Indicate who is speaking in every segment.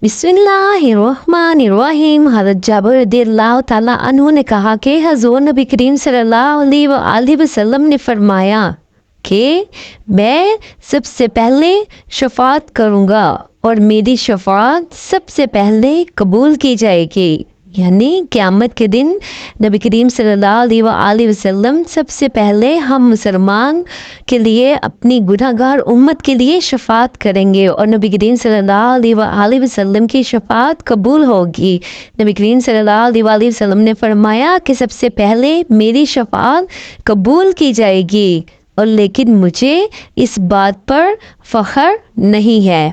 Speaker 1: बिस्मिल्लाहिर्रहमानिर्रहीम। हज़रत जाबिर रज़ियल्लाहु ताला अन्हु ने कहा कि हज़ूर नबी करीम सल्लल्लाहु अलैहि वसल्लम ने फरमाया कि मैं सबसे पहले शफाअत करूँगा और मेरी शफाअत सबसे पहले कबूल की जाएगी। यानी क़यामत के दिन नबी करीम सल्लल्लाहु अलैहि वसल्लम सबसे पहले हम मुसलमान के लिए अपनी गुनहगार उम्मत के लिए शफाअत करेंगे और नबी करीम सल्लल्लाहु अलैहि वसल्लम की शफाअत कबूल होगी। नबी करीम सल्लल्लाहु अलैहि वसल्लम ने फरमाया कि सबसे पहले मेरी शफाअत कबूल की जाएगी और लेकिन मुझे इस बात पर फ़ख्र नहीं है।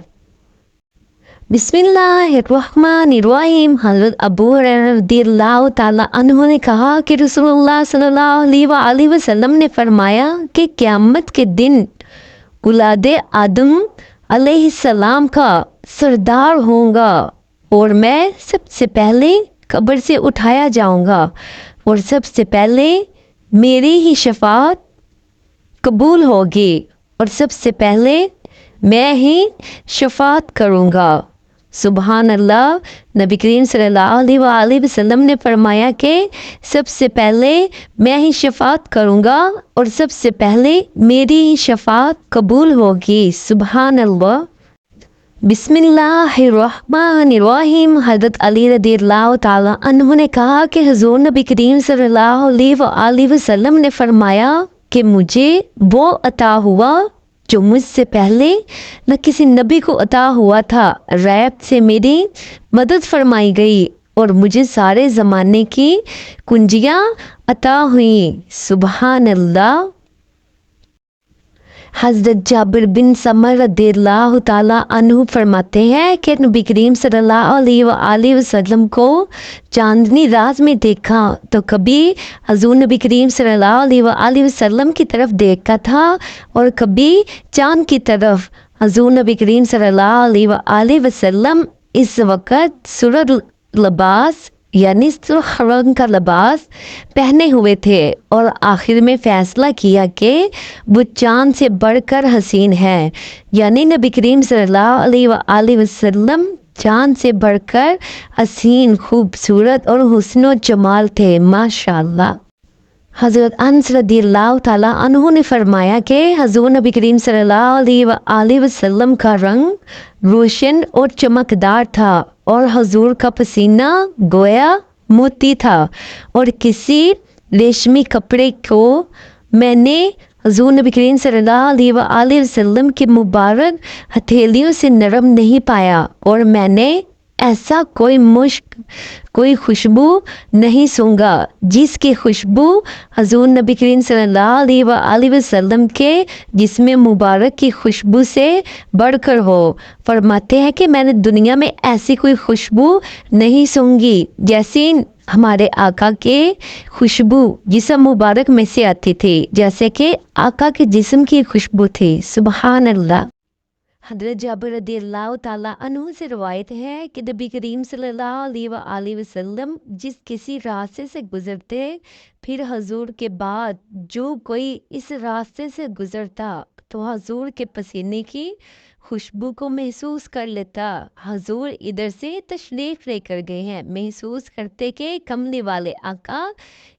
Speaker 1: बिस्मिल्लाहिर्रहमानिर्रहीम। हज़रत अबू हुरैरा रज़ियल्लाहु ताला अन्हु ने कहा कि रसूलुल्लाह सल्लल्लाहु अलैहि वसल्लम ने फरमाया कि क़यामत के दिन औलादे आदम अलैहिस्सलाम का सरदार होगा और मैं सबसे पहले कब्र से उठाया जाऊंगा और सबसे पहले मेरी ही शफाअत कबूल होगी और सबसे पहले मैं ही शफाअत करूंगा। सुबहान अल्लाह। नबी करीम सल्लल्लाहु अलैहि वसल्लम ने फरमाया कि सबसे पहले मैं ही शफाअत करूंगा और सबसे पहले मेरी ही शफाअत कबूल होगी। सुबहान अल्लाह। बिस्मिल्लाहिर्रहमानिर्रहीम। हज़रत अली रज़ियल्लाहु ताला अन्हु ने कहा कि हुज़ूर नबी करीम सल्लल्लाहु अलैहि वसल्लम ने फरमाया कि मुझे वो अता हुआ जो मुझसे पहले न किसी नबी को अता हुआ था। रैब से मेरी मदद फरमाई गई और मुझे सारे ज़माने की कुंजियाँ अता हुई। सुबहान अल्लाह। हज़रत जाबिर बिन समर रज़ियल्लाहु ताला अन्हु फरमाते हैं कि नबी करीम सल्लल्लाहु अलैहि वसल्लम को चांदनी रात में देखा तो कभी हज़ूर नबी करीम सल्लल्लाहु अलैहि वसल्लम की तरफ देखता था और कभी चाँद की तरफ। हज़ूर नबी करीम सल्लल्लाहु अलैहि वसल्लम इस वक़्त सुर्ख़ लिबास यानी सुर्ख़ रंग का लिबास पहने हुए थे और आखिर में फ़ैसला किया कि वो चाँद से बढ़कर हसीन है। यानी नबी करीम सल्लल्लाहु अलैहि वसल्लम चाँद से बढ़कर हसीन, खूबसूरत और हुस्न व जमाल थे। माशाअल्लाह। हज़रत अनस रज़ियल्लाहु ताला अन्हु ने फरमाया कि हज़ूर नबी करीम सल्लल्लाहु अलैहि वसल्लम का रंग रोशन और चमकदार था और हज़ूर का पसीना गोया मोती था और किसी रेशमी कपड़े को मैंने हज़ूर नबी करीम सल्लल्लाहु अलैहि वसल्लम की मुबारक हथेलियों से नरम नहीं पाया और मैंने ऐसा कोई मुश्क, कोई खुशबू नहीं सूंघा जिसकी खुशबू हज़ूर नबी करीम सल्लल्लाहु अलैहि वसल्लम के जिस्म मुबारक की खुशबू से बढ़कर हो। फरमाते हैं कि मैंने दुनिया में ऐसी कोई खुशबू नहीं सूंघी जैसी हमारे आका के खुशबू जिस्म मुबारक में से आती थी, जैसे कि आका के जिस्म की खुशबू थी। सुबहान अल्लाह। हज़रत जाबिर रज़ियल्लाहु ताला अन्हु से रवायत है कि नबी करीम सल्लल्लाहु अलैहि वसल्लम जिस किसी रास्ते से गुज़रते फिर हजूर के बाद जो कोई इस रास्ते से गुज़रता तो हजूर के पसीने की खुशबू को महसूस कर लेता। हजूर इधर से तशरीफ़ लेकर गए हैं। महसूस करते कि कमली वाले आका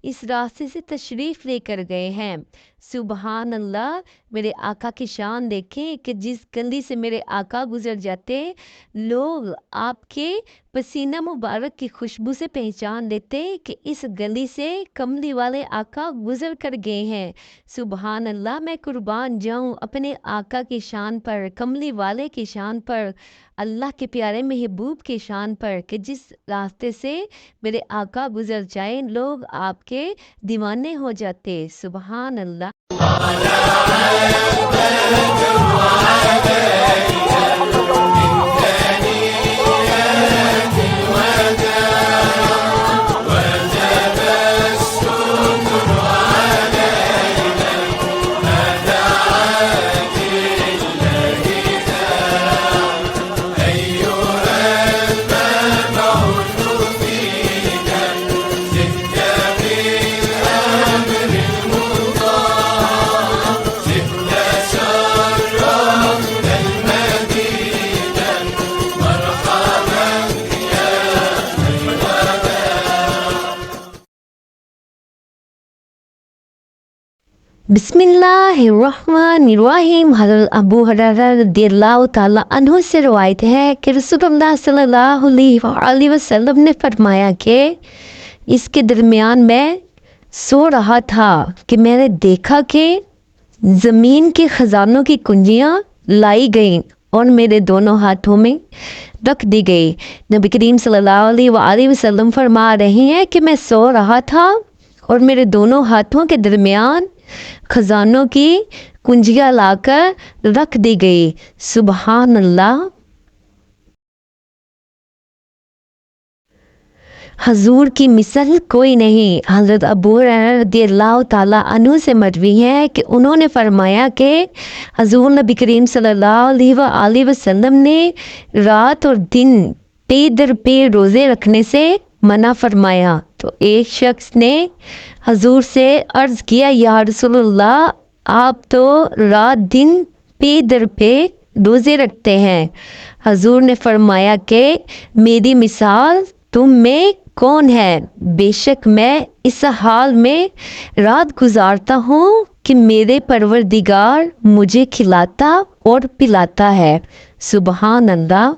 Speaker 1: इस रास्ते से तशरीफ़ लेकर गए हैं। सुबहान अल्लाह। मेरे आका की शान देखें कि जिस गली से मेरे आका गुज़र जाते लोग आपके पसीना मुबारक की खुशबू से पहचान लेते कि इस गली से कमली वाले आका गुज़र कर गए हैं। सुबहान अल्लाह। मैं कुर्बान जाऊं अपने आका की शान पर, कमली वाले की शान पर, अल्लाह के प्यारे महबूब की शान पर कि जिस रास्ते से मेरे आका गुज़र जाए लोग आपके दीवाने हो जाते। सुबहान अल्लाह। بسم اللہ الرحمن الرحیم۔ حضرت ابو ہریرہ رضی اللہ تعالیٰ عنہ سے روایت ہے کہ رسول اللہ صلی اللہ علیہ وسلم نے فرمایا کہ اس کے درمیان میں سو رہا تھا کہ میں نے دیکھا کہ زمین کے خزانوں کی کنجیاں لائی گئیں اور میرے دونوں ہاتھوں میں رکھ دی گئی۔ نبی کریم صلی اللہ علیہ وسلم فرما رہے ہیں کہ میں سو رہا تھا اور میرے دونوں ہاتھوں کے درمیان خزانوں کی کنجیاں لا کر رکھ دی گئی۔ سبحان اللہ۔ حضور کی مثل کوئی نہیں۔ حضرت ابو ہریرہ رضی اللہ تعالیٰ عنہ سے مروی ہے کہ انہوں نے فرمایا کہ حضور نبی کریم صلی اللہ علیہ وسلم نے رات اور دن پے در پے روزے رکھنے سے منع فرمایا، تو ایک شخص نے حضور سے عرض کیا، یا رسول اللہ، آپ تو رات دن پے در پے روزے رکھتے ہیں۔ حضور نے فرمایا کہ میری مثال تم میں کون ہے؟ بے شک میں اس حال میں رات گزارتا ہوں کہ میرے پروردگار مجھے کھلاتا اور پلاتا ہے۔ سبحان اللہ۔